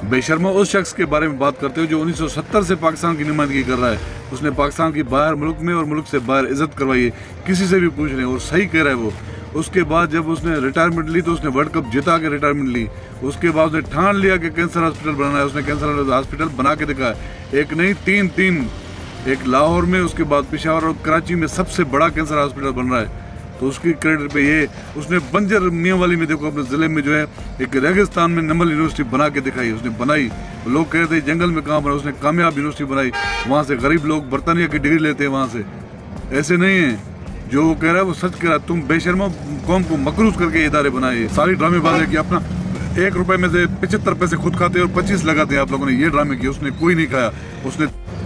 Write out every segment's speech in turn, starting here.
बेशर्मा उस शख्स के बारे में बात करते हो जो 1970 से पाकिस्तान की नुमाइंदगी कर रहा है। उसने पाकिस्तान की बाहर मुल्क में और मुल्क से बाहर इज्जत करवाई है, किसी से भी पूछ रहे हैं, और सही कह रहा है वो। उसके बाद जब उसने रिटायरमेंट ली तो उसने वर्ल्ड कप जिता के रिटायरमेंट ली। उसके बाद उसने ठान लिया कि कैंसर हॉस्पिटल बनाना है। उसने कैंसर हॉस्पिटल बना के दिखाया, एक नहीं तीन, एक लाहौर में, उसके बाद पेशावर और कराची में सबसे बड़ा कैंसर हॉस्पिटल बन रहा है। तो उसकी क्रेडिट पे ये उसने बंजर मियांवाली में देखो अपने ज़िले में जो है एक रेगिस्तान में नमल यूनिवर्सिटी बना के दिखाई, उसने बनाई। लोग कह रहे थे जंगल में कहाँ बना, उसने कामयाब यूनिवर्सिटी बनाई। वहाँ से गरीब लोग बरतानिया की डिग्री लेते हैं वहाँ से। ऐसे नहीं है, जो वो कह रहा है वो सच कह रहा है। तुम बेशर्मा कौम को मकरूज करके इदारे बनाए, सारी ड्रामेबाजी की। अपना 1 रुपए में से 75 पैसे खुद खाते और 25 लगाते हैं आप लोगों ने, ये ड्रामे किए। उसने कोई नहीं खाया।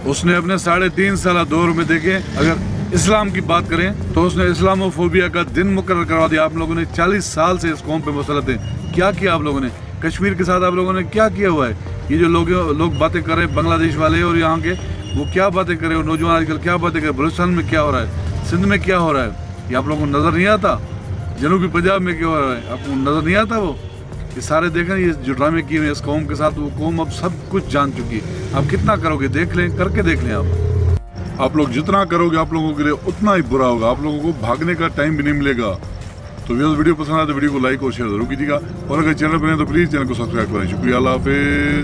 उसने अपने 3.5 साल दौर में देखे, अगर इस्लाम की बात करें तो उसने इस्लामोफोबिया का दिन मुकर्रर करवा दिया। आप लोगों ने 40 साल से इस कौम पे मुसलत हैं। क्या किया आप लोगों ने कश्मीर के साथ? आप लोगों ने क्या किया हुआ है? ये जो लोग बातें कर रहे हैं बांग्लादेश वाले और यहाँ के, वो क्या बातें कर रहे हो? नौजवान आजकल क्या बातें कर रहे हैं? बलूचिस्तान में क्या हो रहा है? सिंध में क्या हो रहा है? ये आप लोगों को नजर नहीं आता? जनूबी पंजाब में क्या हो रहा है? आपको नजर नहीं आता? वो ये सारे देखें, ये जो ड्रामे किए हुए इस कौम के साथ, वो कौम अब सब कुछ जान चुकी है। आप कितना करोगे देख लें, करके देख लें। आप लोग जितना करोगे आप लोगों के लिए उतना ही बुरा होगा। आप लोगों को भागने का टाइम भी नहीं मिलेगा। तो वीडियो पसंद आए तो वीडियो को लाइक और शेयर जरूर कीजिएगा, और अगर चैनल पर हैं तो प्लीज चैनल को सब्सक्राइब करें। शुक्रिया, अल्लाह हाफिज़।